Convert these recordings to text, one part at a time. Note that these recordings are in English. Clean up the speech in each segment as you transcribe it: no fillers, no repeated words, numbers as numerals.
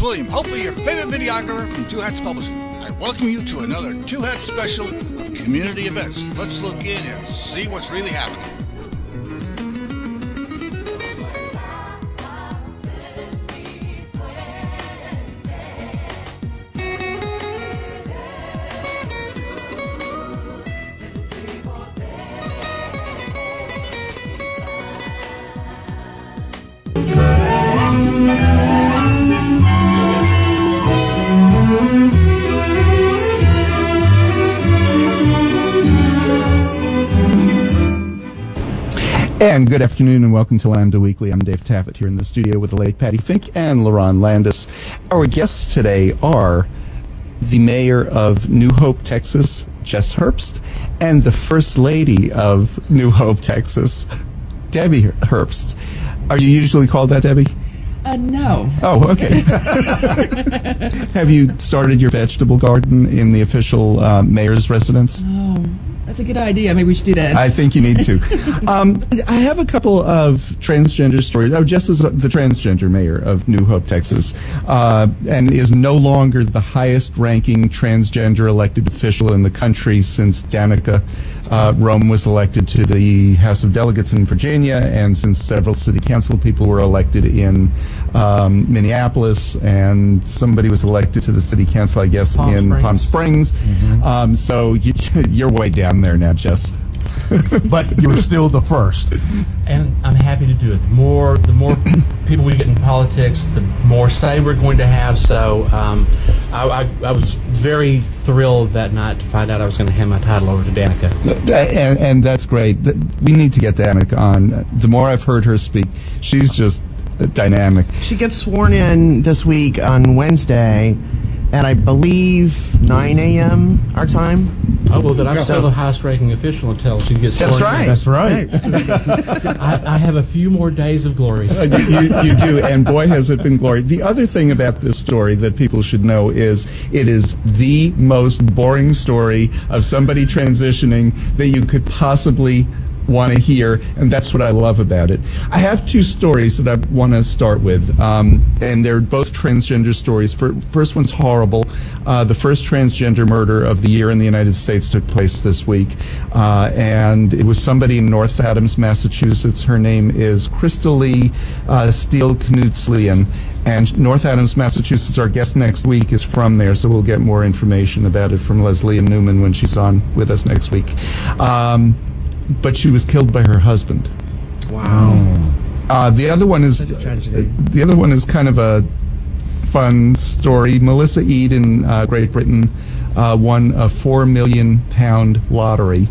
William, hopefully your favorite videographer from Two Hats Publishing. I welcome you to another Two Hats special of community events. Let's look in and see what's really happening. And good afternoon and welcome to Lambda Weekly. I'm Dave Taffet here in the studio with the late Patty Fink and LaRon Landis. Our guests today are the mayor of New Hope, Texas, Jess Herbst, and the First Lady of New Hope, Texas, Debbie Herbst. Are you usually called that, Debbie? No. Oh, okay. Have you started your vegetable garden in the official mayor's residence? Oh, that's a good idea. Maybe we should do that. I think you need to. I have a couple of transgender stories. Oh, Jess is the transgender mayor of New Hope, Texas, and is no longer the highest-ranking transgender elected official in the country since Danica Rome was elected to the House of Delegates in Virginia, and since several city council people were elected in Minneapolis, and somebody was elected to the city council, I guess, Palm Springs. Mm-hmm. So you're way down there now, Jess. But you're still the first. And I'm happy to do it. The more people we get in politics, the more say we're going to have. So I was very thrilled that night to find out I was going to hand my title over to Danica. And that's great. We need to get Danica on. The more I've heard her speak, she's just dynamic. She gets sworn in this week on Wednesday at, I believe, 9 a.m. our time. Oh, well, then I'm still the highest-ranking official until she gets sworn in. That's right. I have a few more days of glory. You do, and boy, has it been glory. The other thing about this story that people should know is it is the most boring story of somebody transitioning that you could possibly want to hear, and that's what I love about it. I have two stories that I want to start with, and they're both transgender stories. First one's horrible. The first transgender murder of the year in the United States took place this week, and it was somebody in North Adams, Massachusetts. Her name is Crystalie Steele Knutslian, and North Adams, Massachusetts, our guest next week is from there, so we'll get more information about it from Leslie and Newman when she's on with us next week. But she was killed by her husband. Wow. The other one is kind of a fun story. Melissa Eade in Great Britain won a £4 million lottery,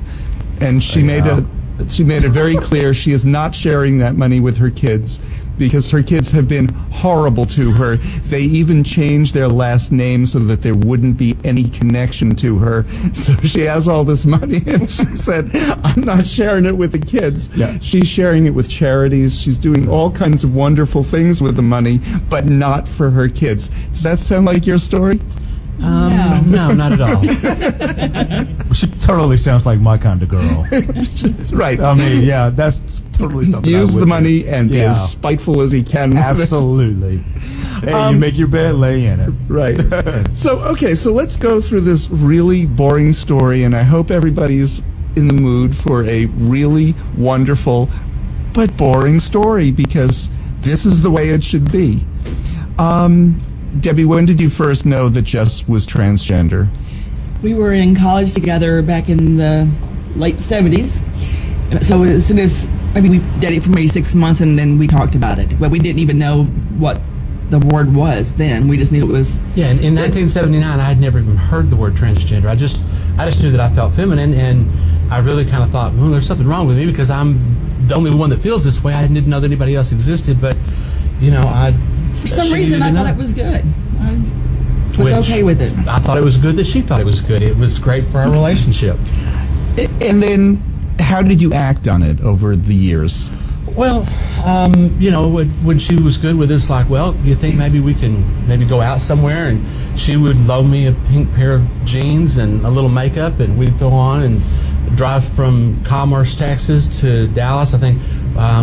and she made it very clear she is not sharing that money with her kids, because her kids have been horrible to her. They even changed their last name so that there wouldn't be any connection to her. So she has all this money, and she said, I'm not sharing it with the kids. Yeah. She's sharing it with charities. She's doing all kinds of wonderful things with the money, but not for her kids. Does that sound like your story? No, not at all. She totally sounds like my kind of girl. Right. I mean, yeah, that's totally something. Use the money and be as spiteful as he can. Absolutely. Hey, you make your bed, lay in it. Right. So let's go through this really boring story, and I hope everybody's in the mood for a really wonderful but boring story, because this is the way it should be. Debbie, when did you first know that Jess was transgender? We were in college together back in the late 70s. So as soon as, we dated for maybe 6 months, and then we talked about it. But we didn't even know what the word was then. We just knew it was... Yeah, in 1979, I had never even heard the word transgender. I just knew that I felt feminine, and I really kind of thought, well, there's something wrong with me because I'm the only one that feels this way. I didn't know that anybody else existed, but, for some reason, I thought it was good. I was okay with it. I thought it was good that she thought it was good. It was great for our relationship. And then, how did you act on it over the years? Well, when she was good with us, like, well, you think maybe we can go out somewhere, and she would loan me a pink pair of jeans and a little makeup, and we'd go on and drive from Commerce, Texas to Dallas. I think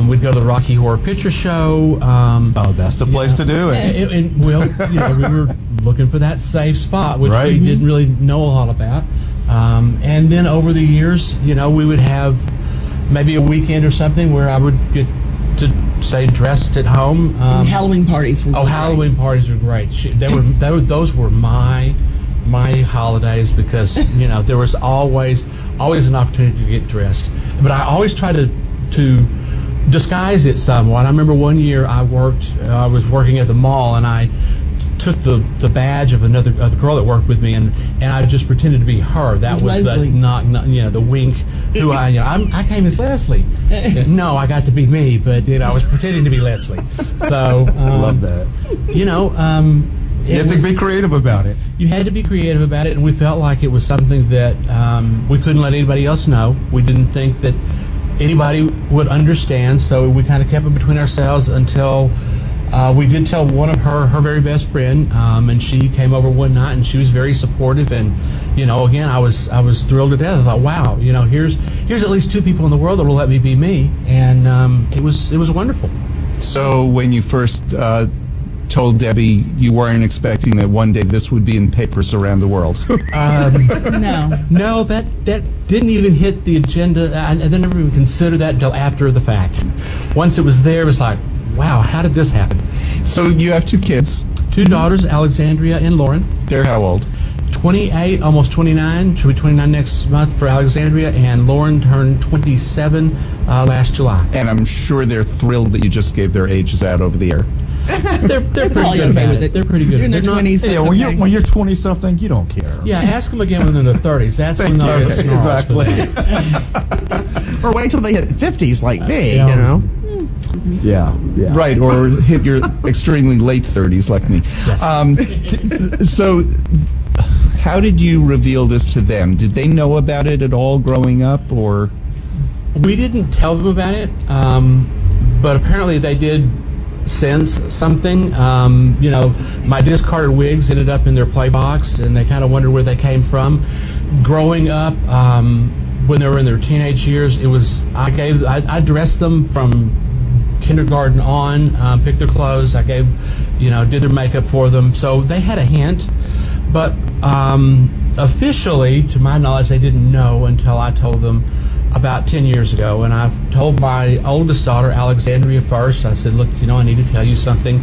We'd go to the Rocky Horror Picture Show. Oh, that's the place to do it. We were looking for that safe spot, which Right. we didn't really know a lot about. And then over the years, we would have maybe a weekend or something where I would get to say dressed at home. And Halloween parties were Oh, great. Halloween parties were great. Those were my holidays because there was always an opportunity to get dressed. But I always tried to disguise it somewhat. I remember one year I was working at the mall and I took the badge of the girl that worked with me and I just pretended to be her. That was Leslie. the wink. Who I came as Leslie. No, I got to be me, but I was pretending to be Leslie. So Love that. You have to be creative about it. You had to be creative about it, and we felt like it was something that we couldn't let anybody else know. We didn't think that anybody would understand, so we kind of kept it between ourselves until we did tell one of her very best friend, and she came over one night, and she was very supportive. And again, I was thrilled to death. I thought, wow, here's at least two people in the world that will let me be me, and it was wonderful. So when you first told Debbie you weren't expecting that one day this would be in papers around the world. No. No, that didn't even hit the agenda. I never even considered that until after the fact. Once it was there, it was like, wow, how did this happen? So you have two kids. Two daughters, Alexandria and Lauren. They're how old? 28, almost 29. She'll be 29 next month for Alexandria, and Lauren turned 27 last July. And I'm sure they're thrilled that you just gave their ages out over the air. They're pretty probably good okay about with it. it. They're pretty good. You're in their They're not- 20s. Yeah, That's when you're 20 something, you don't care. Yeah, ask them again when they're in their 30s. That's when they'll get Okay, snarls for exactly. that. Or wait till they hit 50s like me, Yeah. Yeah. Right, or hit your extremely late 30s like me. Yes. So how did you reveal this to them? Did they know about it at all growing up, or? We didn't tell them about it, but apparently they did sense something. My discarded wigs ended up in their play box, and they kind of wondered where they came from. Growing up, when they were in their teenage years, I dressed them from kindergarten on, picked their clothes. I did their makeup for them, so they had a hint. But officially, to my knowledge, they didn't know until I told them about 10 years ago. And I've told my oldest daughter, Alexandria, first. I said, look, I need to tell you something.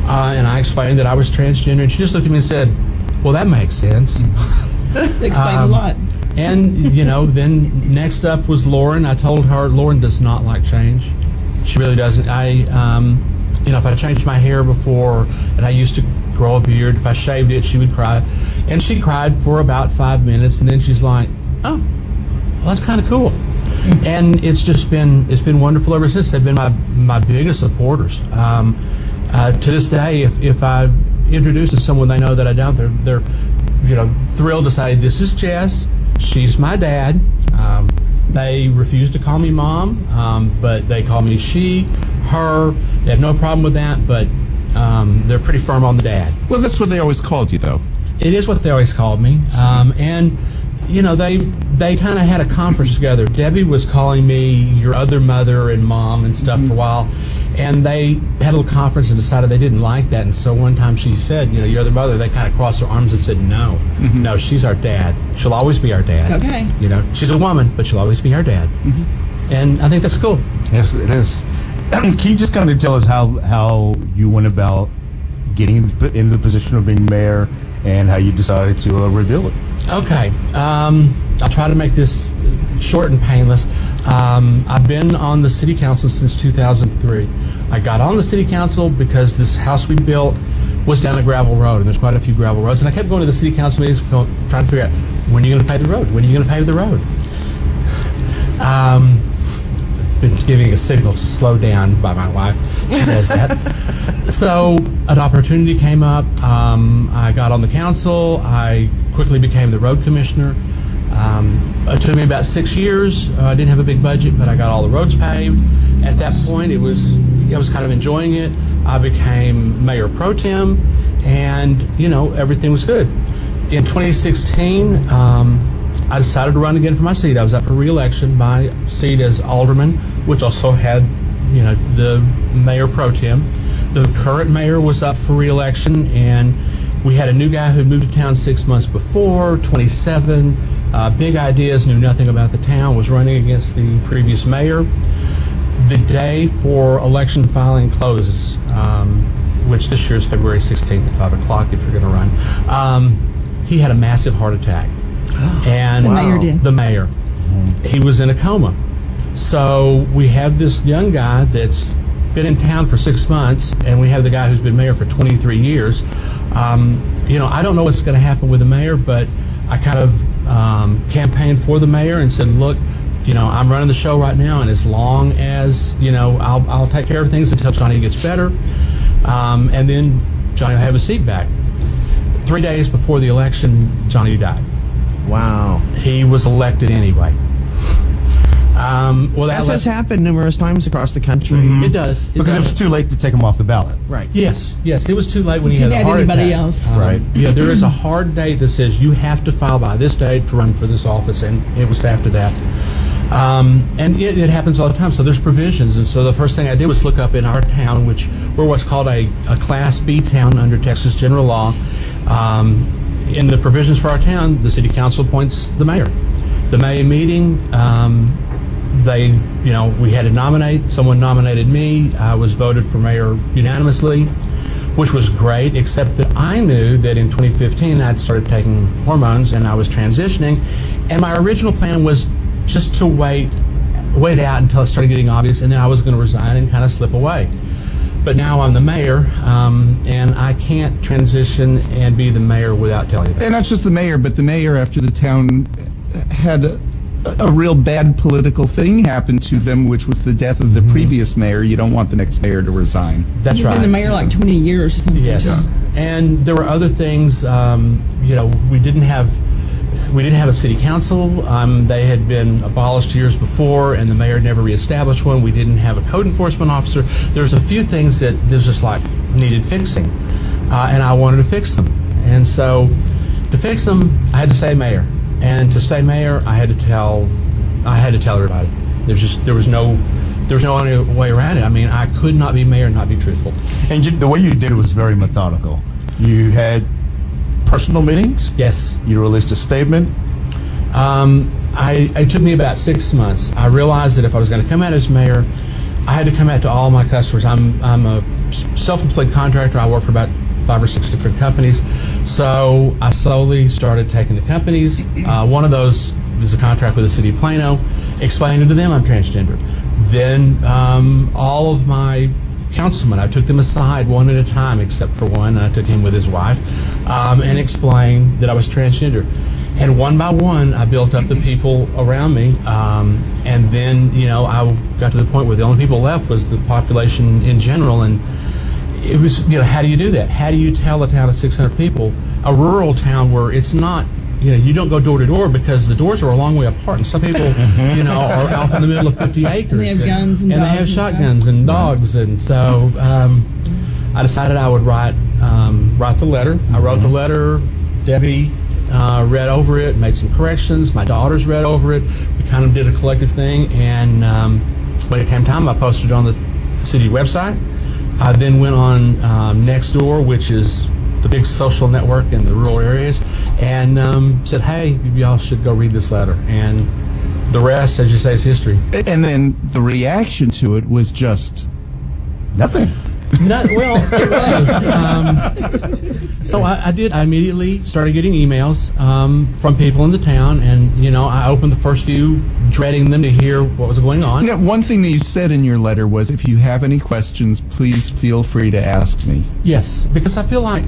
And I explained that I was transgender. And she just looked at me and said, well, that makes sense. It explains a lot. And, then next up was Lauren. I told her Lauren does not like change. She really doesn't. If I changed my hair before and I used to grow a beard, if I shaved it, she would cry. And she cried for about 5 minutes, and then she's like, oh, well, that's kind of cool. And it's been wonderful ever since. They've been my biggest supporters. To this day, if I introduce to someone they know that I don't, they're thrilled to say, this is Jess, she's my dad. They refuse to call me mom, but they call me she, her. They have no problem with that, but they're pretty firm on the dad. Well, that's what they always called you, though. It is what they always called me. And they kind of had a conference together. Debbie was calling me your other mother and mom and stuff for a while. And they had a little conference and decided they didn't like that. And so one time she said, your other mother, they kind of crossed their arms and said, no, she's our dad. She'll always be our dad. Okay. She's a woman, but she'll always be our dad. And I think that's cool. Yes, it is. Can you just kind of tell us how you went about getting in the position of being mayor and how you decided to reveal it? Okay. I'll try to make this short and painless. I've been on the city council since 2003. I got on the city council because this house we built was down a gravel road, and there's quite a few gravel roads. And I kept going to the city council meetings trying to figure out, when are you going to pave the road? When are you going to pave the road? Been giving a signal to slow down by my wife. She does that. So an opportunity came up. I got on the council. I quickly became the road commissioner. It took me about 6 years. I didn't have a big budget, but I got all the roads paved. At that point, I was kind of enjoying it. I became mayor pro tem, and everything was good. In 2016, I decided to run again for my seat. I was up for re-election. My seat as alderman, which also had the mayor pro tem. The current mayor was up for re-election, and we had a new guy who moved to town 6 months before, 27, big ideas, knew nothing about the town, was running against the previous mayor. The day for election filing closes, which this year is February 16th at 5 o'clock if you're going to run, he had a massive heart attack. And The mayor did. The mayor. He was in a coma. So we have this young guy that's been in town for 6 months, and we have the guy who's been mayor for 23 years. I don't know what's going to happen with the mayor, but I kind of campaigned for the mayor and said, look, I'm running the show right now, and as long as, I'll take care of things until Johnny gets better, and then Johnny will have his seat back. 3 days before the election, Johnny died. Wow. He was elected anyway. This has happened numerous times across the country. It does. Because it was too late to take him off the ballot. Right. Yes, it was too late when he had Couldn't a add heart anybody attack. else. Right. There is a hard date that says you have to file by this date to run for this office, and it was after that. And it happens all the time. So there's provisions, and so the first thing I did was look up in our town, which we're what's called a Class B town under Texas general law. In the provisions for our town, the city council appoints the mayor. The May meeting, we had to nominate. Someone nominated me. I was voted for mayor unanimously, which was great, except that I knew that in 2015 I'd started taking hormones and I was transitioning, and my original plan was just to wait out until it started getting obvious, and then I was going to resign and kind of slip away. But now I'm the mayor, and I can't transition and be the mayor without telling you that. And not just the mayor, but the mayor, after the town had a real bad political thing happen to them, which was the death of the previous mayor. You don't want the next mayor to resign. That's You've right. been the mayor like 20 years or something. Yes, and there were other things. We didn't have a city council. They had been abolished years before, and the mayor never reestablished one. We didn't have a code enforcement officer. There's a few things that there's just like needed fixing, and I wanted to fix them. And so, to fix them, I had to stay mayor. And to stay mayor, I had to tell everybody. There was no other way around it. I mean, I could not be mayor and not be truthful. And the way you did it was very methodical. You had personal meetings. Yes. You released a statement. It took me about 6 months. I realized that if I was going to come out as mayor, I had to come out to all my customers. I'm a self-employed contractor. I work for about 5 or 6 different companies. So I slowly started taking the companies. One of those is a contract with the city of Plano, explaining to them I'm transgender. Then all of my councilmen, I took them aside one at a time, except for one. I took him with his wife, and explained that I was transgender. And one by one, I built up the people around me. And then, I got to the point where the only people left was the population in general. And it was, how do you do that? How do you tell a town of 600 people, a rural town where it's not, you don't go door to door because the doors are a long way apart, and some people, are out in the middle of 50 acres. And they have guns and they dogs have and shotguns and dogs, and so I decided I would write the letter. I wrote the letter. Debbie read over it, made some corrections. My daughters read over it. We kind of did a collective thing, and when it came time, I posted it on the city website. I then went on Nextdoor, which is the big social network in the rural areas, and said, hey, y'all should go read this letter. And the rest, as you say, is history. And then the reaction to it was just Nothing. It was. So I immediately started getting emails from people in the town, and I opened the first few, dreading them to hear what was going on. one thing that you said in your letter was, if you have any questions, please feel free to ask me. Yes, because I feel like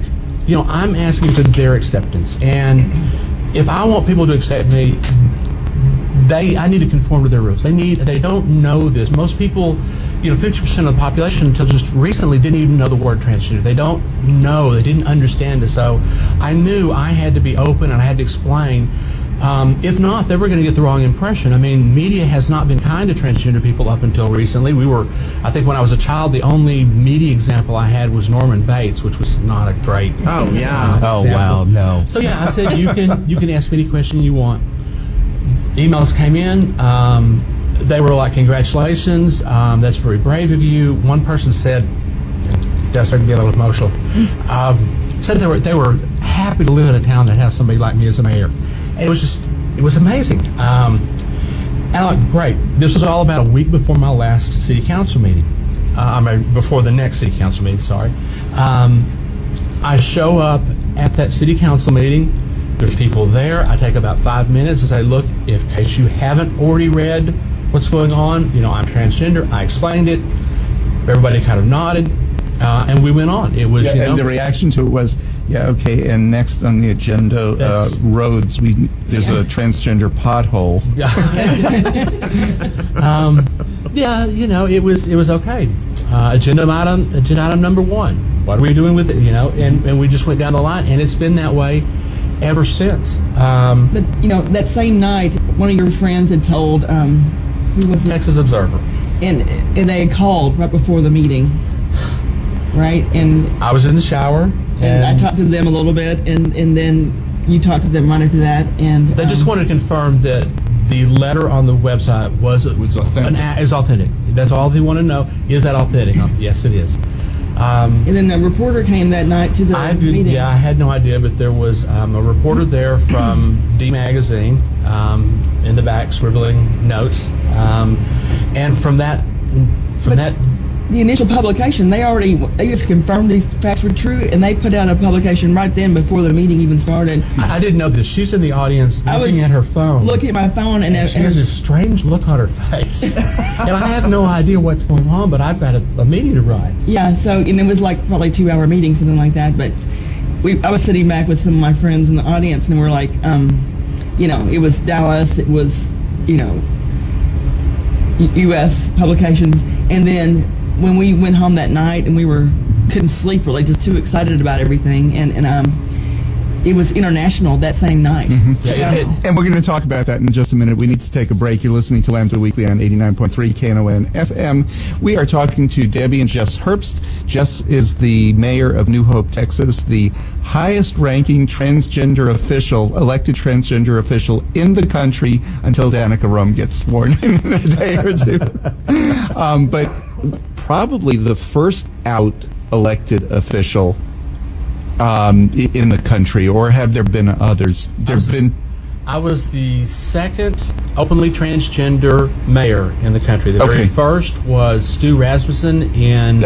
I'm asking for their acceptance, and if I want people to accept me, I need to conform to their rules. They don't know this. Most people, 50% of the population until just recently didn't even know the word transgender. They don't know. They didn't understand it. So I knew I had to be open and I had to explain. If not, they were going to get the wrong impression. I mean, media has not been kind to transgender people up until recently. I think when I was a child, the only media example I had was Norman Bates, which was not a great Oh, yeah. Oh, example. wow, no. So yeah, I said you can ask me any question you want. Emails came in. they were like, congratulations, that's very brave of you. One person said, it does start to be a little emotional, said they were happy to live in a town that has somebody like me as a mayor. And it was amazing. And I'm like, great. This was all about a week before my last city council meeting. Before the next city council meeting, sorry. I show up at that city council meeting. There's people there. I take about 5 minutes and say, look, in case you haven't already read what's going on, I'm transgender. I explained it. Everybody kind of nodded, and we went on. It was, and the reaction to it was, yeah, okay. And next on the agenda, roads. There's a transgender pothole. It was okay. Agenda item number 1. What are we doing with it? And we just went down the line, and it's been that way ever since. But that same night, one of your friends had told who was it? Texas Observer, and they had called right before the meeting, right? And I was in the shower, and I talked to them a little bit, and then you talked to them right after that, and they just wanted to confirm that the letter on the website was authentic. Is authentic. That's all they want to know. Is that authentic? Yes, it is. And then the reporter came that night to the meeting. Yeah, I had no idea, but there was a reporter there from D Magazine in the back scribbling notes, and from that. The initial publication, they just confirmed these facts were true, and they put out a publication right then before the meeting even started. I didn't know this. She's in the audience looking at her phone. Looking at my phone, and she has a strange look on her face. And I have no idea what's going on, but I've got a meeting to run. Yeah, and it was like probably a 2-hour meeting, something like that. But I was sitting back with some of my friends in the audience, and we're like, it was Dallas, it was, U.S. publications, and then when we went home that night and we couldn't sleep really, just too excited about everything, and it was international that same night. Mm-hmm. And we're going to talk about that in just a minute. We need to take a break. You're listening to Lambda Weekly on 89.3 KNON FM. We are talking to Debbie and Jess Herbst. Jess is the mayor of New Hope, Texas, the highest-ranking elected transgender official in the country until Danica Roem gets sworn in a day or two. But probably the first out elected official in the country, or have there been others? I was the second openly transgender mayor in the country. The very first was Stu Rasmussen in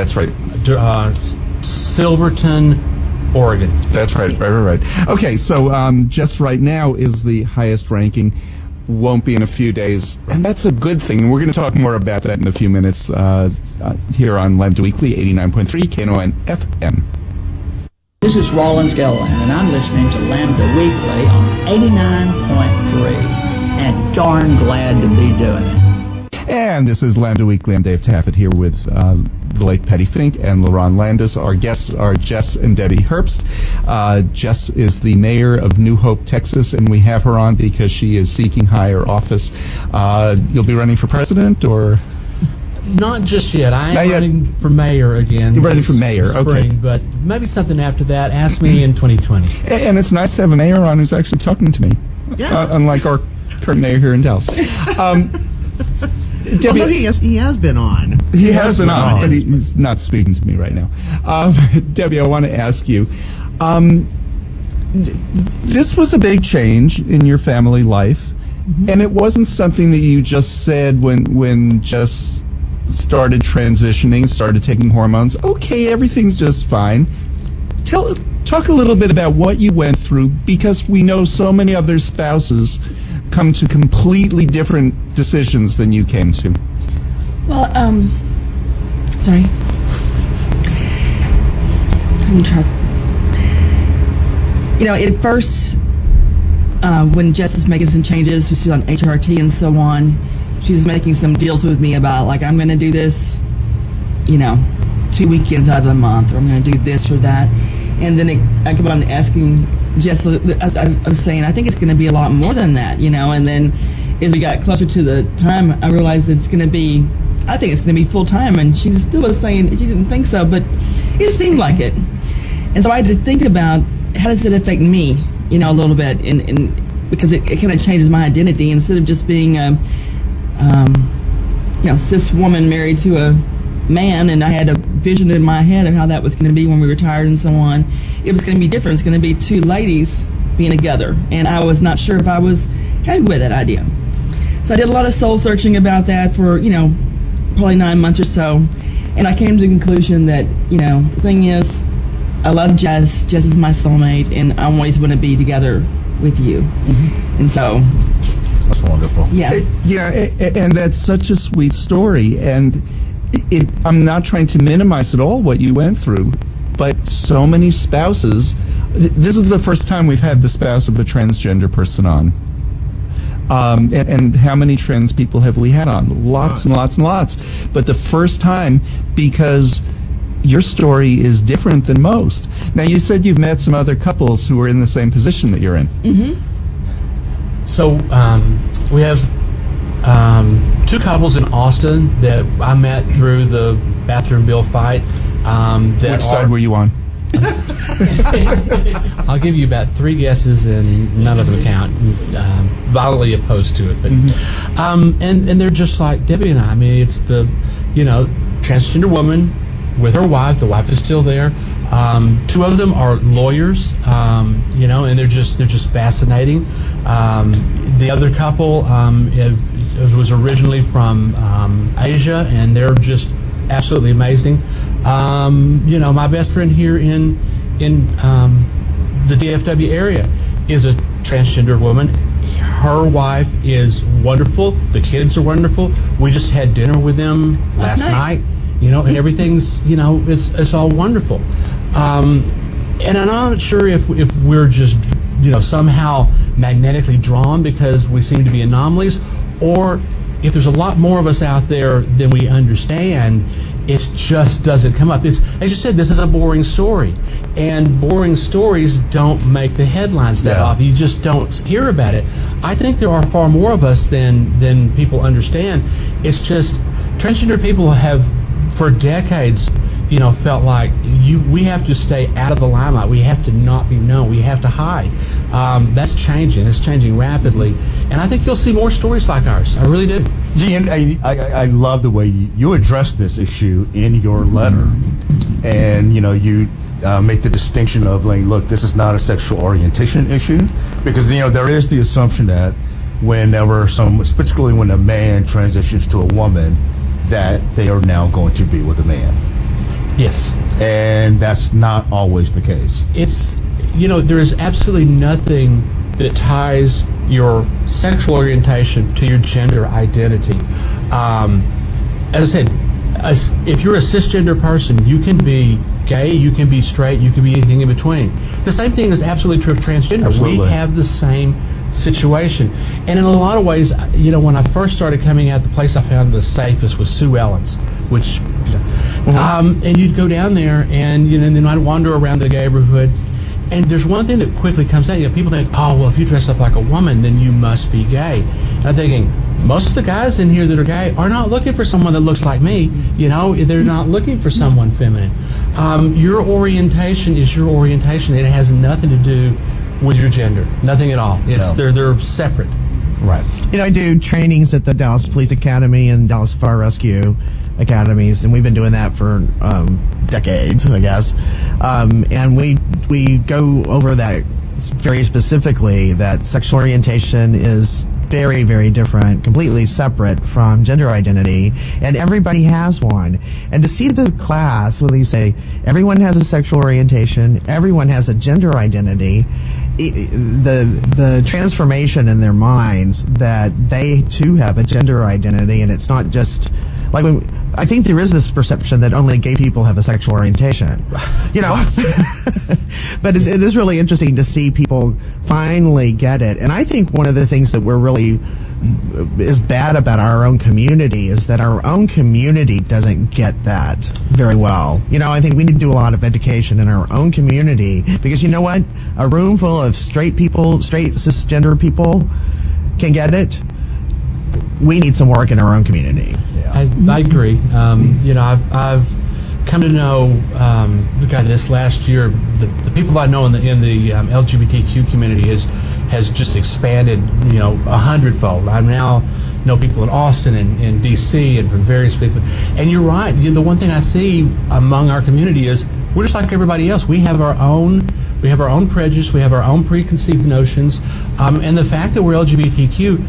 Silverton, Oregon. That's right. Okay, so just right now is the highest ranking. Won't be in a few days, and that's a good thing. We're going to talk more about that in a few minutes here on Lambda Weekly, 89.3 KNON FM. This is Rollins Gilliland, and I'm listening to Lambda Weekly on 89.3, and darn glad to be doing it. And this is Lambda Weekly. I'm Dave Taffet here with the late Patty Fink and LaRon Landis. Our guests are Jess and Debbie Herbst. Jess is the mayor of New Hope, Texas, and we have her on because she is seeking higher office. You'll be running for president, or? Not just yet. I am running for mayor again. You're running for mayor, okay. But maybe something after that. Ask me in 2020. And it's nice to have a mayor on who's actually talking to me. Yeah. Unlike our current mayor here in Dallas. Debbie, although he has been on. He has been on, and he's not speaking to me right now. Debbie, I want to ask you, this was a big change in your family life, and it wasn't something that you just said when just started transitioning, started taking hormones. Okay, everything's just fine. Talk a little bit about what you went through, because we know so many other spouses come to completely different decisions than you came to. Well, sorry. I'm trying. At first, when Jess was making some changes, she's on HRT and so on, she's making some deals with me about, like, I'm going to do this, 2 weekends out of the month, or I'm going to do this or that. And then I kept on asking Jess, as I was saying, I think it's going to be a lot more than that, And then as we got closer to the time, I realized I think it's going to be full time. And she still was saying she didn't think so, but it seemed like it. And so I had to think about, how does it affect me, a little bit, because it kind of changes my identity. Instead of just being cis woman married to a man, and I had a vision in my head of how that was going to be when we retired and so on. It was going to be different. It's going to be two ladies being together, and I was not sure if I was happy with that idea. So I did a lot of soul searching about that for, probably 9 months or so, and I came to the conclusion that, the thing is, I love Jess. Jess is my soulmate, and I always want to be together with you. And so, That's wonderful. yeah. And that's such a sweet story. And I'm not trying to minimize at all what you went through, but so many spouses. This is the first time we've had the spouse of a transgender person on. And how many trans people have we had on? Lots and lots and lots. But the first time, because your story is different than most. Now, you said you've met some other couples who are in the same position that you're in. So we have two couples in Austin that I met through the bathroom bill fight. Which side were you on? I'll give you about 3 guesses, and none of them count. Violently opposed to it, but and they're just like Debbie and I. I mean, it's the transgender woman with her wife. The wife is still there. 2 of them are lawyers, and they're just fascinating. The other couple it was originally from Asia, and they're just absolutely amazing. My best friend here in the DFW area is a transgender woman. Her wife is wonderful. The kids are wonderful. We just had dinner with them last night. And everything's it's all wonderful. And I'm not sure if we're just somehow magnetically drawn because we seem to be anomalies, or if there's a lot more of us out there than we understand. It just doesn't come up. As you said, this is a boring story, and boring stories don't make the headlines that often. You just don't hear about it. I think there are far more of us than people understand. It's just transgender people have, for decades, felt like we have to stay out of the limelight. We have to not be known. We have to hide. That's changing. It's changing rapidly, and I think you'll see more stories like ours. I really do. Gee, and I love the way you address this issue in your letter, and you make the distinction of like, look, this is not a sexual orientation issue, because there is the assumption that whenever particularly when a man transitions to a woman, that they are now going to be with a man. Yes, and that's not always the case. It's there is absolutely nothing that ties your sexual orientation to your gender identity. As I said, if you're a cisgender person, you can be gay, you can be straight, you can be anything in between. The same thing is absolutely true of transgender. Absolutely. We have the same situation. And in a lot of ways, when I first started coming out, the place I found the safest was Sue Ellen's, which, and you'd go down there and, then I'd wander around the neighborhood. And there's one thing that quickly comes out. People think, oh, well, if you dress up like a woman, then you must be gay. And I'm thinking, most of the guys in here that are gay are not looking for someone that looks like me. They're not looking for someone feminine. Your orientation is your orientation, and it has nothing to do with your gender. Nothing at all. They're separate. Right. I do trainings at the Dallas Police Academy and Dallas Fire Rescue Academies, and we've been doing that for decades, I guess. And we go over that very specifically, that sexual orientation is very, very different, completely separate from gender identity, and everybody has one. And to see the class when they say everyone has a sexual orientation, everyone has a gender identity, the transformation in their minds that they too have a gender identity, and it's not just like I think there is this perception that only gay people have a sexual orientation, but it is really interesting to see people finally get it. And I think one of the things that we're really is bad about our own community is that our own community doesn't get that very well. I think we need to do a lot of education in our own community, because you know what? A room full of straight cisgender people can get it. We need some work in our own community. I agree. I've come to know, this last year, the people I know in the LGBTQ community has just expanded, 100-fold. I now know people in Austin and D.C. and from various people. And you're right. The one thing I see among our community is we're just like everybody else. We have our own prejudice. We have our own preconceived notions. And the fact that we're LGBTQ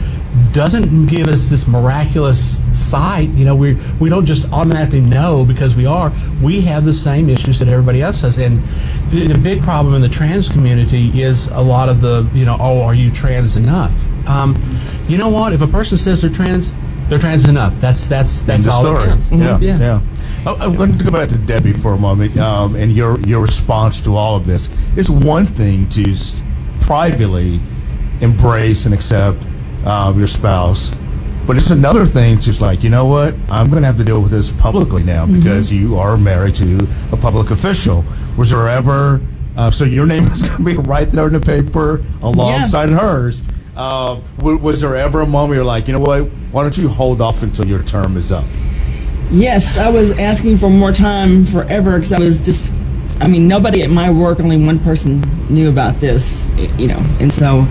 doesn't give us this miraculous sight. We don't just automatically know because we are. We have the same issues that everybody else has. And the big problem in the trans community is a lot of the, are you trans enough? You know what? If a person says they're trans enough. That's all that counts. Yeah. I wanted to go back to Debbie for a moment, and your response to all of this. It's one thing to privately embrace and accept your spouse, but it's another thing to just like, you know what, I'm going to have to deal with this publicly now because you are married to a public official. Was there ever, so your name is going to be right there in the paper alongside hers. Was there ever a moment you're like, you know what, why don't you hold off until your term is up? Yes, I was asking for more time forever because I was just, nobody at my work, only one person knew about this, and so,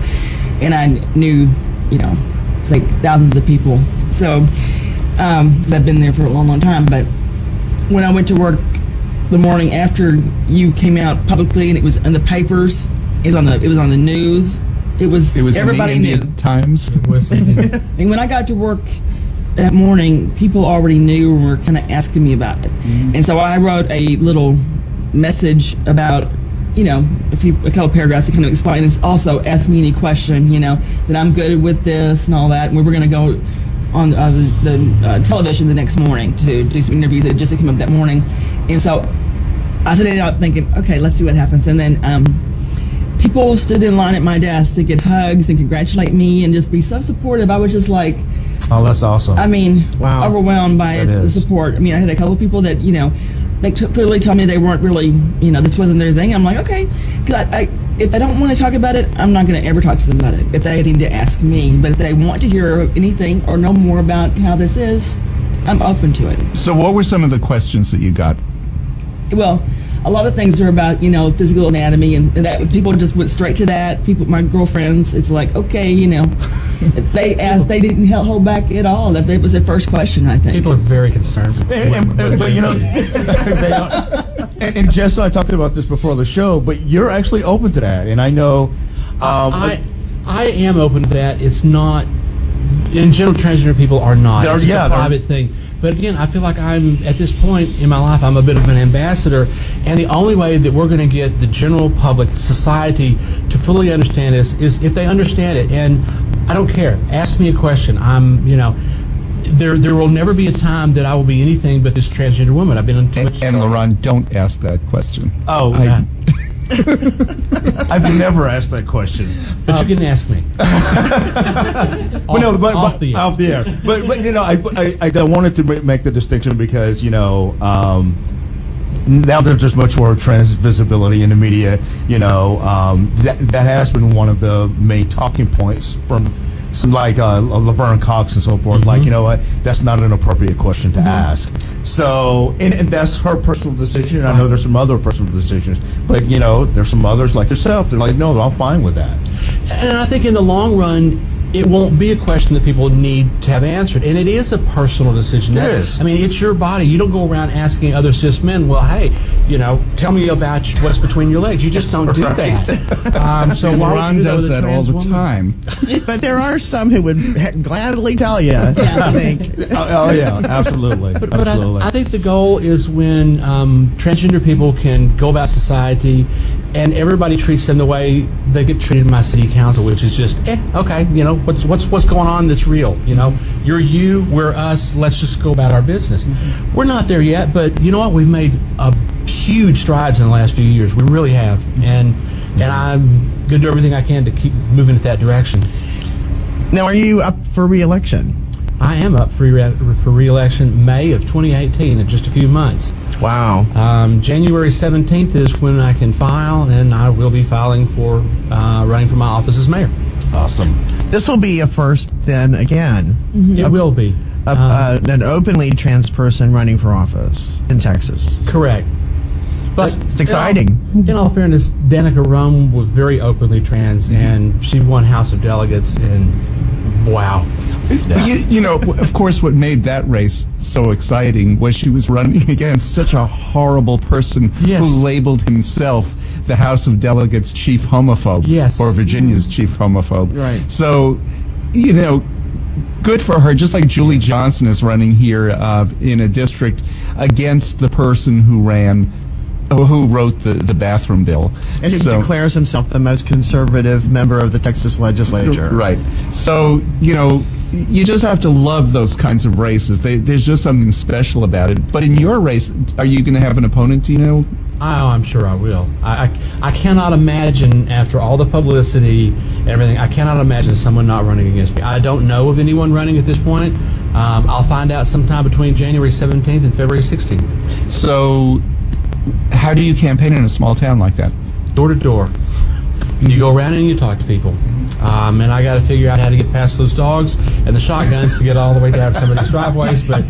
and I knew, it's like thousands of people. So, because I've been there for a long, long time, but when I went to work the morning after you came out publicly and it was in the papers, it was on the news, it was everybody in the Indian knew. Times. And when I got to work that morning, people already knew and were kind of asking me about it. And so I wrote a little message about, a couple paragraphs to kind of explain this. Also, ask me any question, that I'm good with this and all that. And we were going to go on the television the next morning to do some interviews that just came up that morning. And so I set it out thinking, okay, let's see what happens. And then people stood in line at my desk to get hugs and congratulate me and just be so supportive. I was just like, oh, that's awesome. Wow. Overwhelmed by the support. I had a couple of people that, they clearly told me they weren't really, this wasn't their thing. I'm like, okay, because if they don't want to talk about it, I'm not going to ever talk to them about it if they need to ask me. But if they want to hear anything or know more about how this is, I'm open to it. So what were some of the questions that you got? Well, a lot of things are about, physical anatomy, and that people just went straight to that. People, my girlfriends, it's like, okay, they asked, they didn't hold back at all. That was their first question, I think. People are very concerned. But they are. And Jess and I talked about this before the show, but you're actually open to that, and I know. I am open to that. It's not. In general, transgender people are not. It's a private thing. But again, I feel like I'm, at this point in my life, I'm a bit of an ambassador. And the only way that we're going to get the general public, society, to fully understand this is if they understand it. And I don't care. Ask me a question. There will never be a time that I will be anything but this transgender woman. I've been on too much. And LaRon, don't ask that question. Oh, I've never asked that question. But you can ask me. Off the air. But I wanted to make the distinction because now there's just much more trans visibility in the media. That has been one of the main talking points from some like Laverne Cox and so forth. Like, you know what, that's not an appropriate question to ask. So, and that's her personal decision. And I know there's some other personal decisions, but there's some others like yourself. They're like, no, I'm fine with that. And I think in the long run, it won't be a question that people need to have answered. And it is a personal decision. It is. It's your body. You don't go around asking other cis men, well, hey, tell me about what's between your legs. You just don't do that. So LaRon does that all the time. But there are some who would gladly tell you, I think. Oh, yeah, absolutely. But I think the goal is when transgender people can go about society and everybody treats them the way they get treated in my city council, which is just, okay, what's going on that's real? You're you, we're us, let's just go about our business. We're not there yet, but you know what? We've made huge strides in the last few years. We really have. And I'm going to do everything I can to keep moving in that direction. Now, are you up for re-election? I am up for re-election May of 2018 in just a few months. Wow. January 17th is when I can file, and I will be filing for running for my office as mayor. Awesome. This will be a first then again. It will be. an openly trans person running for office in Texas. Correct. But It's exciting. In all fairness, Danica Rome was very openly trans, and she won House of Delegates, and wow. You know, of course, what made that race so exciting was she was running against such a horrible person Yes. who labeled himself the House of Delegates chief homophobe, Yes. or Virginia's chief homophobe. Right. So, you know, good for her. Just like Julie Johnson is running here in a district against the person who wrote the bathroom bill. And he So- declares himself the most conservative member of the Texas legislature. Right. So, you know, you just have to love those kinds of races. There's just something special about it. But in your race, are you going to have an opponent, do you know? Oh, I'm sure I will. I cannot imagine, after all the publicity and everything, I cannot imagine someone not running against me. I don't know of anyone running at this point. I'll find out sometime between January 17th and February 16th. So, how do you campaign in a small town like that? Door to door. You go around and you talk to people. And I got to figure out how to get past those dogs and the shotguns to get all the way down some of these driveways, but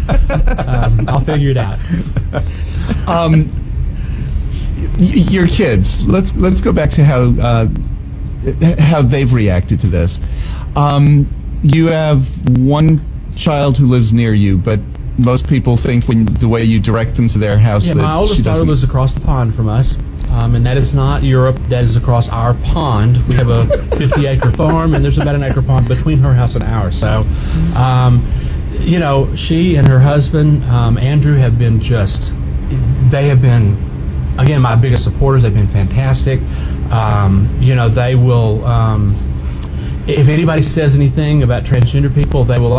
I'll figure it out. Your kids. Let's go back to how they've reacted to this. You have one child who lives near you, but most people think when the way you direct them to their house Yeah, that my oldest she daughter doesn't. lives across the pond from us, and that is not Europe. That is across our pond. We have a 50-acre farm, and there's about an acre pond between her house and ours. So, you know, she and her husband, Andrew, have been they have been, again, my biggest supporters. They've been fantastic. You know, they will... if anybody says anything about transgender people, they will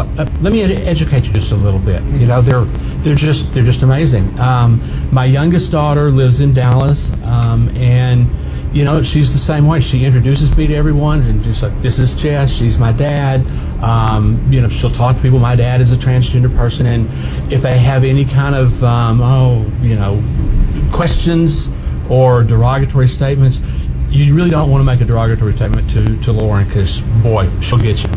let me educate you just a little bit. You know, they're just amazing. My youngest daughter lives in Dallas, and you know, she's the same way. She introduces me to everyone, and just like, this is Jess. She's my dad. You know, she'll talk to people. My dad is a transgender person, and if they have any kind of you know, questions or derogatory statements, you really don't want to make a derogatory statement to Lauren, because boy, she'll get you.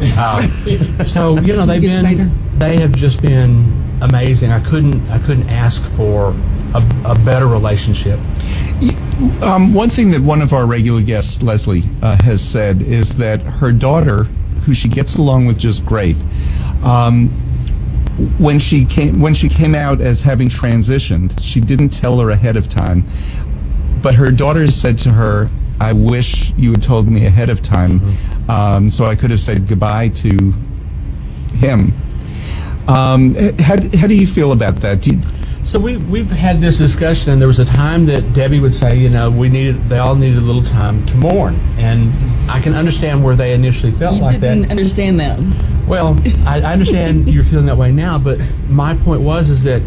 So you know, they have just been amazing. I couldn't ask for a better relationship. One thing that one of our regular guests, Leslie, has said is that her daughter, who she gets along with just great, when she came out as having transitioned, she didn't tell her ahead of time, but her daughter said to her, "I wish you had told me ahead of time, so I could have said goodbye to him." How do you feel about that? So we've had this discussion, and there was a time that Debbie would say, you know, they all needed a little time to mourn, and I can understand where they initially felt You like didn't that. understand that. Well, I understand you're feeling that way now, but my point is that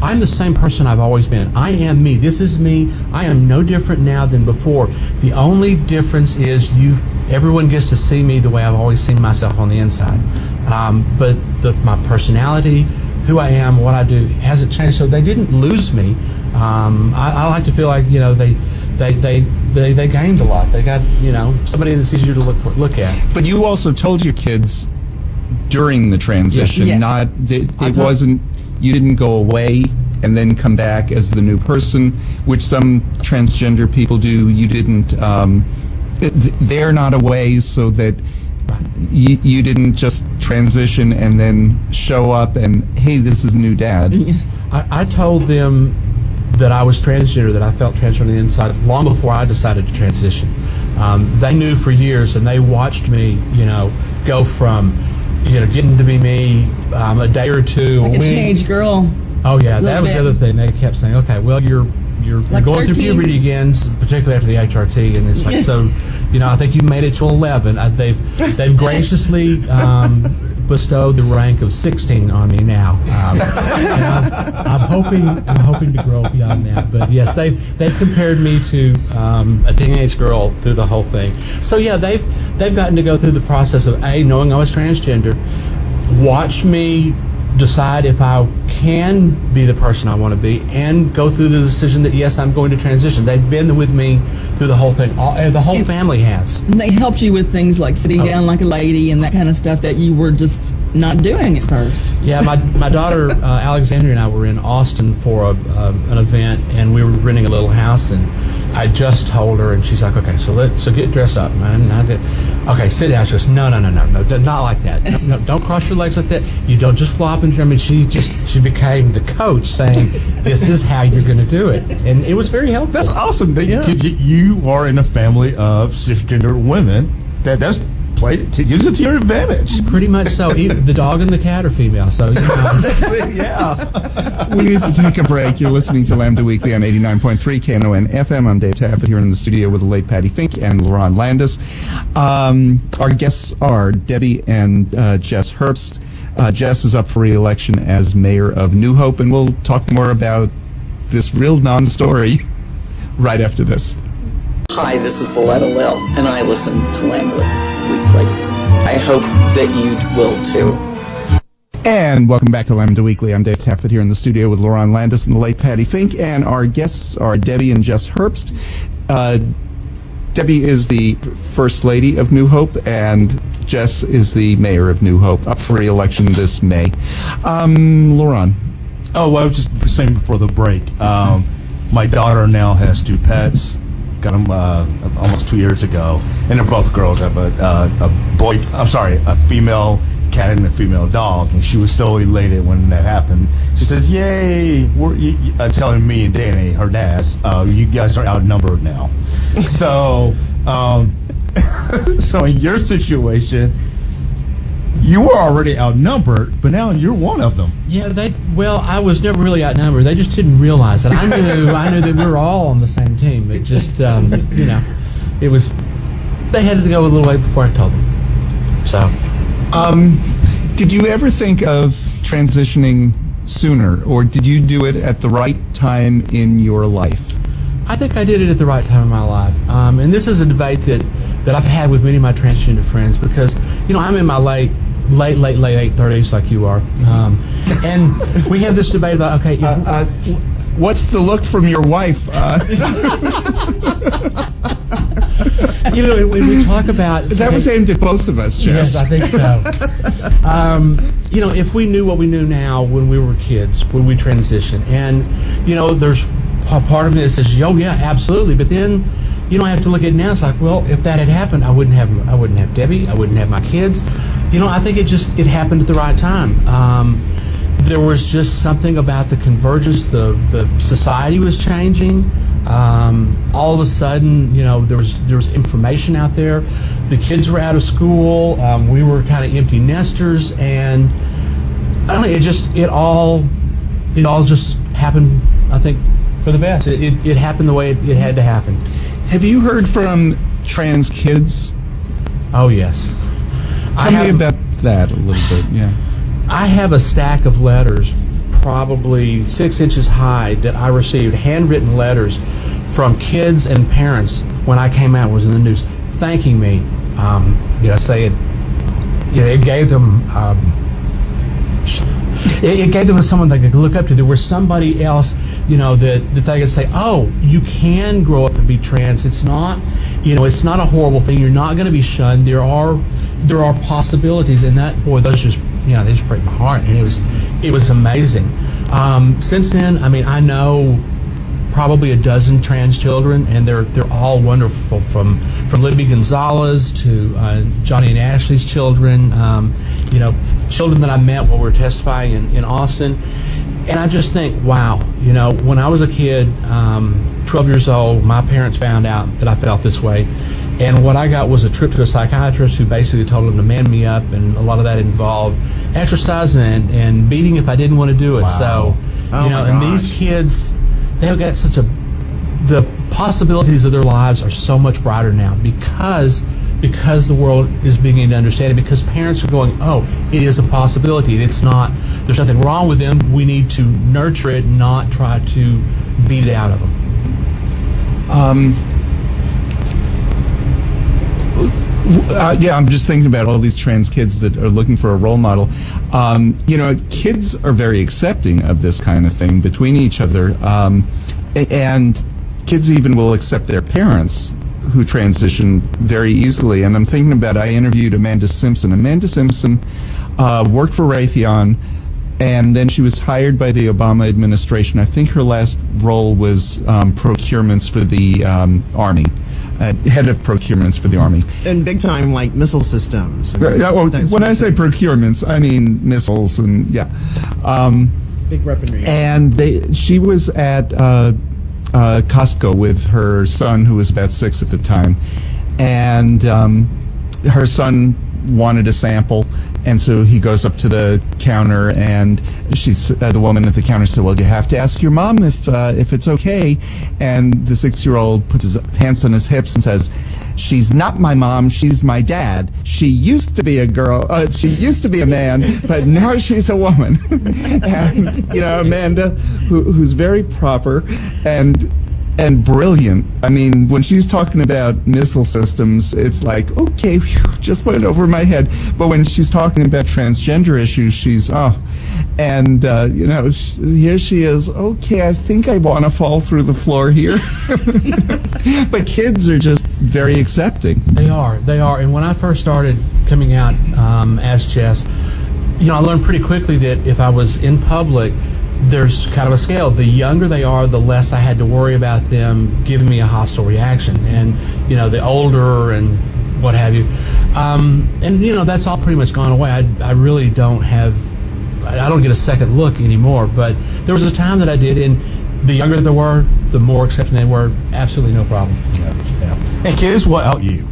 I'm the same person I've always been. I am me. This is me. I am no different now than before. The only difference is everyone gets to see me the way I've always seen myself on the inside. But my personality, who I am, what I do, hasn't changed. So they didn't lose me. I like to feel like, you know, they gained a lot. They got, you know, somebody that's easier to look at. But you also told your kids during the transition, Yes. it wasn't, you didn't go away and then come back as the new person, which some transgender people do. You didn't, they're not away, so that you didn't just transition and then show up and, hey, this is new dad. I told them that I was transgender, that I felt transgender on the inside, long before I decided to transition. They knew for years, and they watched me, you know, go from, you know, getting to be me a day or two, Like a week. teenage girl. Oh yeah, that Little was the bit. other thing. They kept saying, "Okay, well, you're Like going through 13. puberty again, particularly after the HRT," and it's like, so, you know, I think you made it to 11. They've graciously bestowed the rank of 16 on me now. And I'm hoping to grow beyond that. But yes, they've compared me to a teenage girl through the whole thing. So yeah, they've gotten to go through the process of knowing I was transgender, watch me decide if I can be the person I want to be, and go through the decision that yes, I'm going to transition. They've been with me through the whole thing. The whole family has. And they helped you with things like sitting down like a lady and that kind of stuff that you were just not doing it first. Yeah, my daughter Alexandria and I were in Austin for an event, and we were renting a little house, and I just told her, and she's like, "Okay, so get dressed up, man." And I did. Okay, sit down. She goes, "No, not like that. No, don't cross your legs like that. You don't just flop into." I mean, she became the coach, saying, "This is how you're going to do it," and it was very helpful. That's awesome. That you are in a family of cisgender women. That's played to use it to your advantage. Pretty much so. Even the dog and the cat are female, so you know. Yeah. We need to take a break. You're listening to Lambda Weekly on 89.3 KNON FM. I'm Dave Taffet here in the studio with the late Patty Fink and Laurent Landis. Our guests are Debbie and Jess Herbst. Jess is up for re-election as mayor of New Hope, and we'll talk more about this real non-story right after this. Hi, this is Valletta Lil, and I listen to Lambda Weekly. I hope that you will too. And welcome back to Lambda Weekly. I'm Dave Taffet here in the studio with Laurent Landis and the late Patty Fink, and our guests are Debbie and Jess Herbst. Debbie is the First Lady of New Hope, and Jess is the Mayor of New Hope, up for re-election this May. Laurent. Oh, well, I was just saying before the break, my daughter now has 2 pets. Got them almost 2 years ago, and they're both girls. I have a female cat and a female dog, and she was so elated when that happened. She says, "Yay!" Telling me and Danny, her dads, you guys are outnumbered now. So, so in your situation, you were already outnumbered, but now you're one of them. Yeah, I was never really outnumbered. They just didn't realize it. I knew that we were all on the same team. It just, it was. They had to go a little way before I told them. So, did you ever think of transitioning sooner, or did you do it at the right time in your life? I think I did it at the right time in my life. And this is a debate that I've had with many of my transgender friends, because, I'm in my late 30s like you are. And we have this debate about, okay. What's the look from your wife? When we talk about... That was aimed at both of us, Jess. Yes, I think so. If we knew what we knew now when we were kids, when we transitioned, and, there's part of me that says, oh, yeah, absolutely, but then you don't have to look at it now. It's like, well, if that had happened, I wouldn't have Debbie, I wouldn't have my kids. I think it happened at the right time. There was just something about the convergence. The society was changing. All of a sudden, there was information out there. The kids were out of school. We were kind of empty nesters, and I don't know. It all just happened. I think for the best. It happened the way it had to happen. Have you heard from trans kids? Oh yes. Tell me about that a little bit. Yeah. I have a stack of letters, probably 6 inches high, that I received, handwritten letters from kids and parents when I came out and was in the news, thanking me. Saying, it gave them. It gave them someone they could look up to. There was somebody else, that they could say, "Oh, you can grow up and be trans. It's not, it's not a horrible thing. You're not going to be shunned. There are possibilities." And that, boy, those just, they just break my heart. And it was amazing. Since then, I know probably a dozen trans children, and they're all wonderful. From Libby Gonzalez to Johnny and Ashley's children. Children that I met while we were testifying in Austin. And I just think, wow, when I was a kid, 12 years old, my parents found out that I felt this way. And what I got was a trip to a psychiatrist who basically told them to man me up, and a lot of that involved exercising and beating if I didn't want to do it. Wow. So, and these kids, they've got the possibilities of their lives are so much brighter now because the world is beginning to understand it, because parents are going, oh, it is a possibility. It's not, there's nothing wrong with them. We need to nurture it, not try to beat it out of them. I'm just thinking about all these trans kids that are looking for a role model. Kids are very accepting of this kind of thing between each other, and kids even will accept their parents who transitioned very easily, and I'm thinking about, I interviewed Amanda Simpson. Amanda Simpson worked for Raytheon, and then she was hired by the Obama administration. I think her last role was procurements for the Army. Head of procurements for the Army. And big time, like missile systems. And When I say procurements, I mean missiles and, yeah. big weaponry. And she was at Costco with her son, who was about 6 at the time. And her son wanted a sample, and so he goes up to the counter, and she's the woman at the counter said, "Well, you have to ask your mom if it's okay." And the 6-year-old puts his hands on his hips and says, "She's not my mom. She's my dad. She used to be a girl. She used to be a man, but now she's a woman." And Amanda, who's very proper and brilliant. I mean, when she's talking about missile systems, it's like, okay, whew, just went over my head. But when she's talking about transgender issues, she's, here she is, okay, I think I want to fall through the floor here. But kids are just very accepting. They are. And when I first started coming out as Jess, I learned pretty quickly that if I was in public, there's kind of a scale. The younger they are, the less I had to worry about them giving me a hostile reaction. And, the older and what have you. That's all pretty much gone away. I really don't get a second look anymore. But there was a time that I did, and the younger they were, the more accepting they were. Absolutely no problem. Yeah. And kids will out you.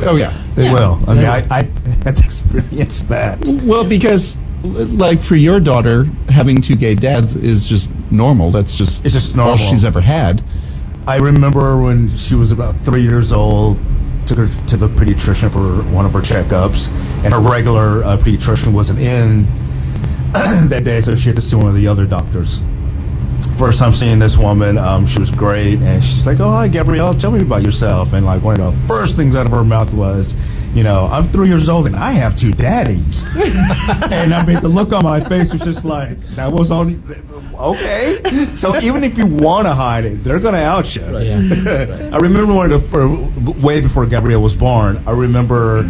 Oh, yeah. They will. I mean, I had to experience that. Well, because, like, for your daughter, having 2 gay dads is just normal. It's just normal. All she's ever had. I remember when she was about 3 years old, took her to the pediatrician for one of her checkups, and her regular pediatrician wasn't in that day, so she had to see one of the other doctors. First time seeing this woman, she was great, and she's like, "Oh, hi, Gabrielle, tell me about yourself." And like one of the first things out of her mouth was, "I'm 3 years old and I have 2 daddies." And I mean, the look on my face was just like, that was on, okay. So even if you want to hide it, they're going to out you. Right. Yeah. I remember way before Gabrielle was born, I remember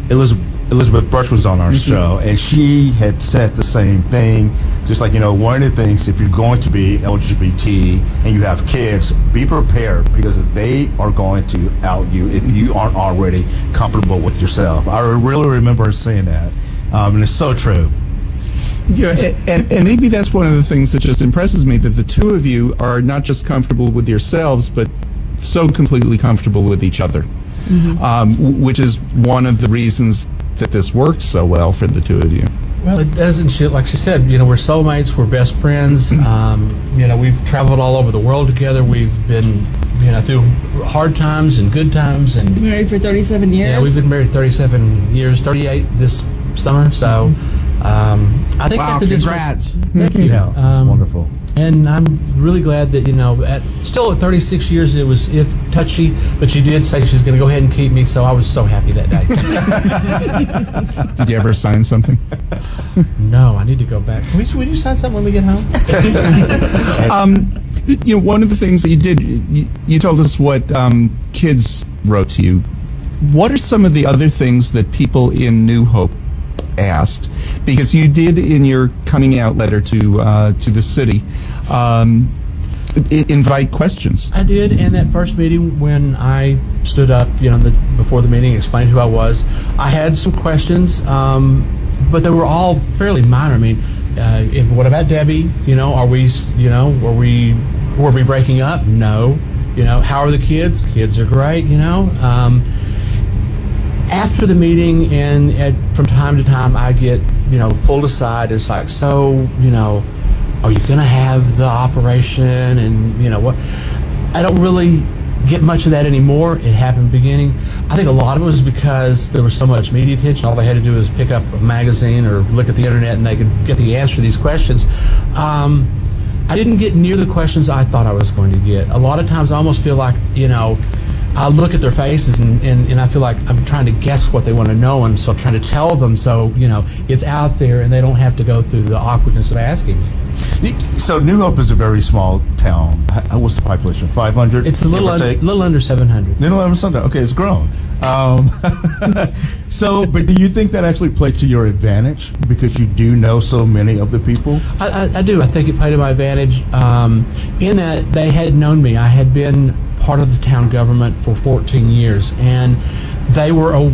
Elizabeth Birch was on our show, and she had said the same thing. Just like, one of the things, if you're going to be LGBT and you have kids, be prepared, because they are going to out you if you aren't already comfortable with yourself. I really remember her saying that, and it's so true. And maybe that's one of the things that just impresses me, that the two of you are not just comfortable with yourselves, but so completely comfortable with each other, which is one of the reasons that this works so well for the two of you. Well, it doesn't. Like she said, we're soulmates. We're best friends. We've traveled all over the world together. We've been, through hard times and good times. And Married for 37 years? Yeah, we've been married 37 years, 38 this summer. So I think wow, after this, congrats. Thank you. Yeah, it's wonderful. And I'm really glad that, still at 36 years, it was touchy, but she did say she's going to go ahead and keep me, so I was so happy that day. Did you ever sign something? No, I need to go back. Will you sign something when we get home? One of the things that you did, you told us what kids wrote to you. What are some of the other things that people in New Hope asked? Because you did, in your coming out letter to the city, invite questions. I did, and that first meeting when I stood up, before the meeting, explained who I was, I had some questions, but they were all fairly minor. I mean, what about Debbie? Are we, were we breaking up? No. How are the kids? Kids are great. After the meeting, and from time to time, I get pulled aside. It's like, so are you going to have the operation? And what? I don't really get much of that anymore. It happened in the beginning. I think a lot of it was because there was so much media attention. All they had to do was pick up a magazine or look at the internet, and they could get the answer to these questions. I didn't get near the questions I thought I was going to get. A lot of times, I almost feel like I look at their faces and I feel like I'm trying to guess what they want to know, and so I'm trying to tell them, so it's out there and they don't have to go through the awkwardness of asking me. So New Hope is a very small town. What's the population? 500? It's a little under 700. Little under 700. Okay, it's grown. So, but do you think that actually played to your advantage because you do know so many of the people? I do. I think it played to my advantage in that they had known me. I had been part of the town government for 14 years, and they were, I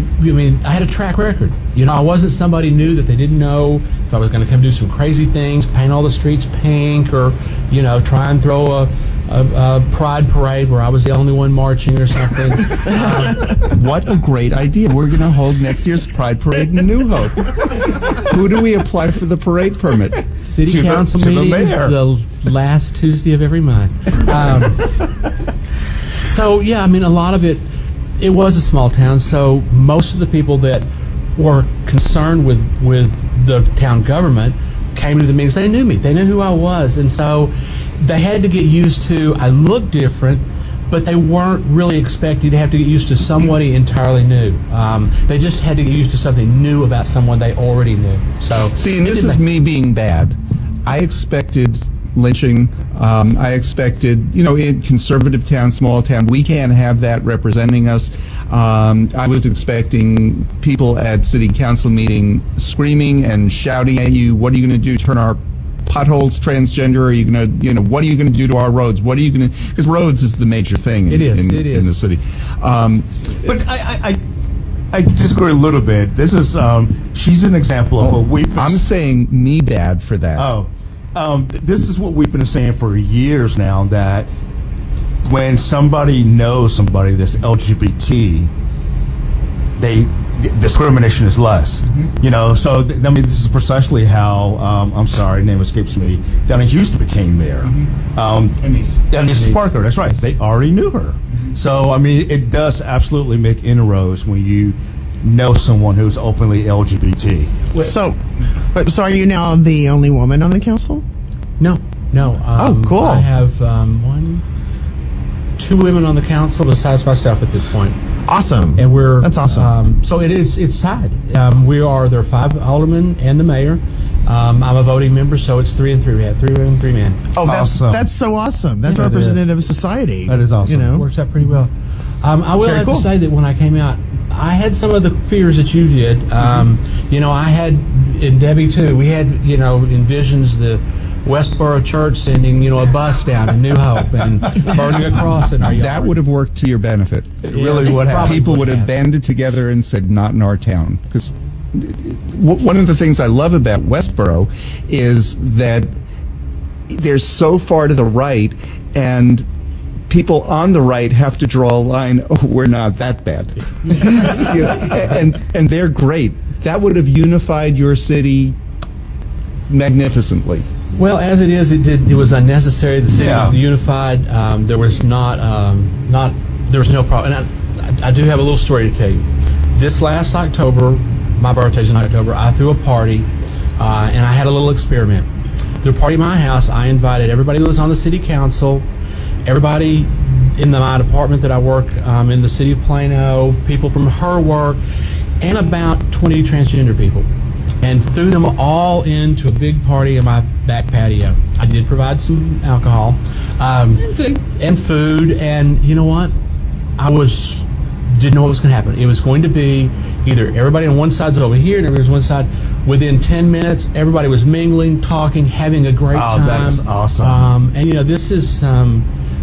had a track record. I wasn't somebody new that they didn't know if I was going to come do some crazy things, paint all the streets pink, or, try and throw a pride parade where I was the only one marching or something. What a great idea. We're going to hold next year's Pride Parade in New Hope. Who do we apply for the parade permit? City council meetings the last Tuesday of every month. So, yeah, a lot of it was a small town, so most of the people that were concerned with the town government came to the meetings. They knew me. They knew who I was, and so they had to get used to, I looked different, but they weren't really expecting to have to get used to somebody entirely new. They just had to get used to something new about someone they already knew. So, see, and this is me being bad. I expected lynching. I expected, in conservative town, small town, we can't have that representing us. I was expecting people at city council meeting screaming and shouting at you, what are you going to do, turn our potholes transgender? Are you going to, what are you going to do to our roads? What are you going to, because roads is the major thing in the city. But I disagree a little bit. This is, she's an example of what we've I'm saying me bad for that. This is what we've been saying for years now, that when somebody knows somebody that's LGBT, discrimination is less. So this is precisely how I'm sorry, name escapes me, down in Houston became mayor. Anissa Parker, that's right. They already knew her. So it does absolutely make inroads when you know someone who's openly LGBT. So are you now the only woman on the council? No. Oh, cool. I have two women on the council besides myself at this point. Awesome. And that's awesome. So it's tied. There are 5 aldermen and the mayor. I'm a voting member, so it's 3 and 3. We have 3 women, 3 men. Oh, that's so awesome. That's representative of society. That is awesome. It works out pretty well. I will have to say that when I came out, I had some of the fears that you did. I had, and Debbie too, we had, envisions the Westboro Church sending, a bus down to New Hope and burning a cross in our yard. That would have worked to your benefit. It really would have. People would have banded together and said, not in our town. Because one of the things I love about Westboro is that they're so far to the right, and people on the right have to draw a line, we're not that bad. And they're great. That would have unified your city magnificently. Well, as it is, it was unnecessary. The city was unified. There was there was no problem. And I do have a little story to tell you. This last October, my birthday's in October, I threw a party, and I had a little experiment. Through a party at my house, I invited everybody that was on the city council, everybody in my department that I work in the city of Plano, people from her work, and about 20 transgender people, and threw them all into a big party in my back patio. I did provide some alcohol and food, and you know what? Didn't know what was going to happen. It was going to be either everybody on one side's over here and everybody on one side. Within 10 minutes, everybody was mingling, talking, having a great time. Oh, that is awesome. And this is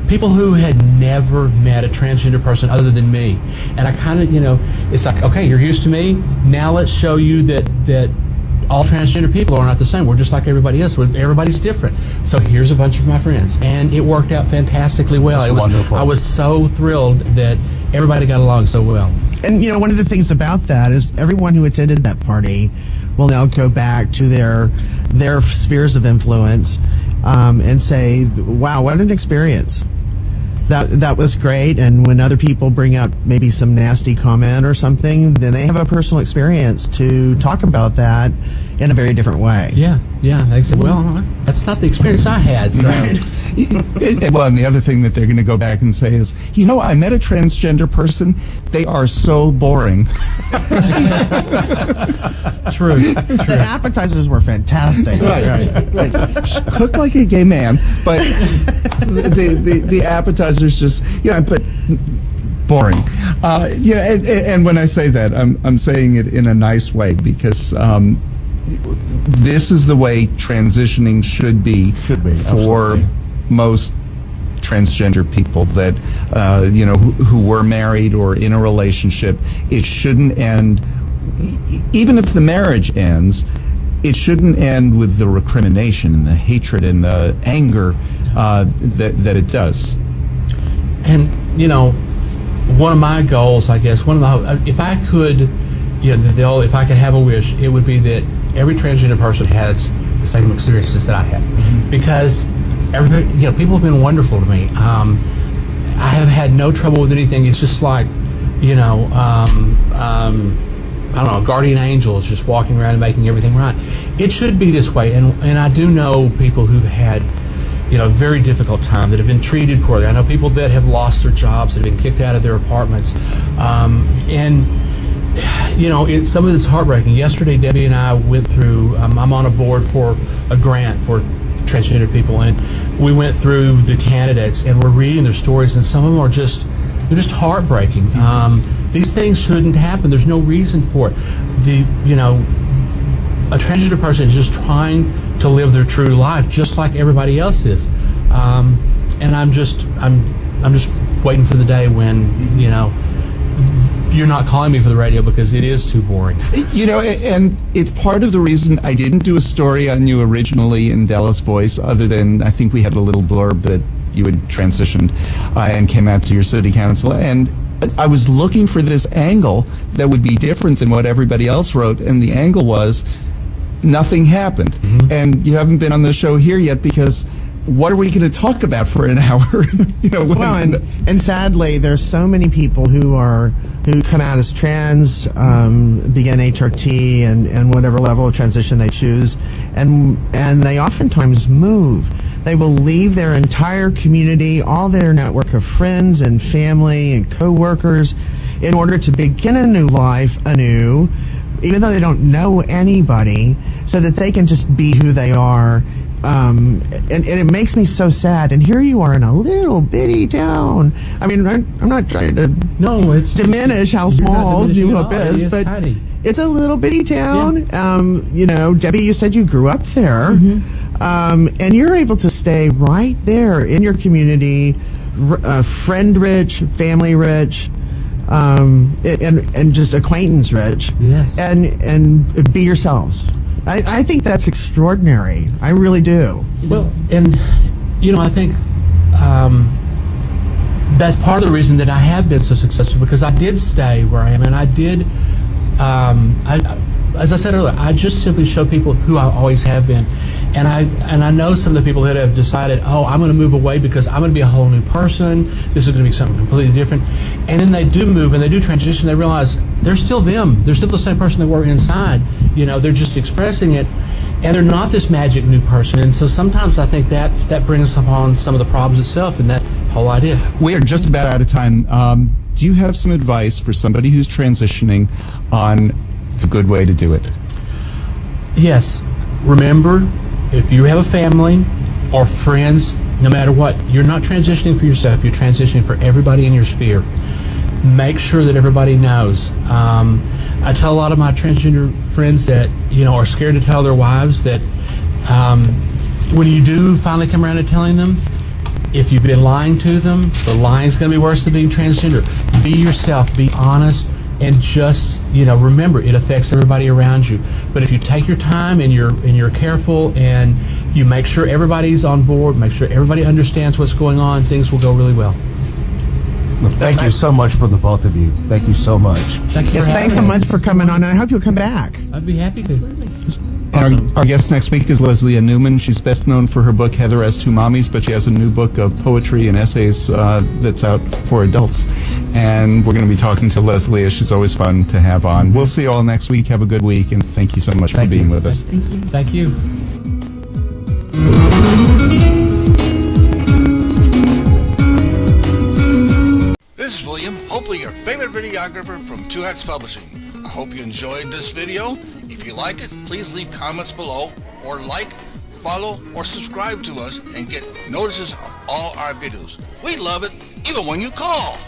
people who had never met a transgender person other than me. And I kind of, it's like, okay, you're used to me. Now let's show you that all transgender people are not the same. We're just like everybody else. Everybody's different. So here's a bunch of my friends. And it worked out fantastically well. That's wonderful. I was so thrilled that everybody got along so well. And, one of the things about that is everyone who attended that party will now go back to their spheres of influence and say, wow, what an experience. That was great, and when other people bring up maybe some nasty comment or something, then they have a personal experience to talk about that in a very different way. Yeah. They said, well, that's not the experience I had. So. Well, and the other thing that they're going to go back and say is, I met a transgender person. They are so boring. True. The appetizers were fantastic. Right. Cook like a gay man, but the appetizers just, but boring. And when I say that, I'm saying it in a nice way, because this is the way transitioning should be for absolutely. most transgender people that who were married or in a relationship. It shouldn't end, even if the marriage ends, it shouldn't end with the recrimination and the hatred and the anger that it does. And one of my goals, I guess, if I could, if I could have a wish, it would be that every transgender person has the same experiences that I had, because everybody, people have been wonderful to me. I have had no trouble with anything. It's just like, I don't know, a guardian angel is just walking around and making everything right. It should be this way, and I do know people who've had, a very difficult time, that have been treated poorly. I know people that have lost their jobs, that have been kicked out of their apartments, some of this heartbreaking. Yesterday, Debbie and I went through, I'm on a board for a grant for transgender people, and we went through the candidates, and we're reading their stories, and some of them are just heartbreaking. These things shouldn't happen. There's no reason for it. A transgender person is just trying to live their true life, just like everybody else is. And I'm just waiting for the day when, you're not calling me for the radio, because it is too boring. And it's part of the reason I didn't do a story on you originally in Dallas Voice, other than I think we had a little blurb that you had transitioned and came out to your city council. And I was looking for this angle that would be different than what everybody else wrote, and the angle was nothing happened. Mm-hmm. And you haven't been on the show here yet, because what are we going to talk about for an hour? And sadly, there's so many people who come out as trans, begin HRT and whatever level of transition they choose, and they oftentimes move. They will leave their entire community, all their network of friends and family and co-workers, in order to begin a new life anew, even though they don't know anybody, so that they can just be who they are. And it makes me so sad. And here you are in a little bitty town. I mean, I'm not trying to diminish how small New Hope is, but tiny. It's a little bitty town. Yeah. Debbie, you said you grew up there. Mm-hmm. And you're able to stay right there in your community, friend rich, family rich, and just acquaintance rich. Yes. And be yourselves. I think that's extraordinary. I really do. Well, and I think that's part of the reason that I have been so successful, because I did stay where I am, and I did. As I said earlier, I just simply show people who I always have been, and I know some of the people that have decided, I'm going to move away because I'm going to be a whole new person. This is going to be something completely different, and then they do move and they do transition. They realize they're still them. They're still the same person they were inside. They're just expressing it, and they're not this magic new person. And so sometimes I think that brings upon some of the problems itself, and that whole idea. We are just about out of time. Do you have some advice for somebody who's transitioning on the good way to do it? Yes. Remember, if you have a family or friends, no matter what, you're not transitioning for yourself, you're transitioning for everybody in your sphere. Make sure that everybody knows. I tell a lot of my transgender friends that, are scared to tell their wives that when you do finally come around to telling them, if you've been lying to them, the lying's going to be worse than being transgender. Be yourself, be honest, and just, remember, it affects everybody around you. But if you take your time and you're careful and you make sure everybody's on board, make sure everybody understands what's going on, things will go really well. Well, thank you so much for the both of you. Thank you so much. Thanks so much for coming on, and I hope you'll come back. I'd be happy to. Absolutely. Awesome. Our guest next week is Leslie Newman. She's best known for her book Heather Has Two Mommies, but she has a new book of poetry and essays that's out for adults. And we're going to be talking to Leslie. She's always fun to have on. We'll see you all next week. Have a good week, and thank you so much for being with us. Thank you. Thank you. This is William, hopefully your favorite videographer from Two Hats Publishing. I hope you enjoyed this video. If you like it, please leave comments below, or like, follow, or subscribe to us and get notices of all our videos. We love it, even when you call.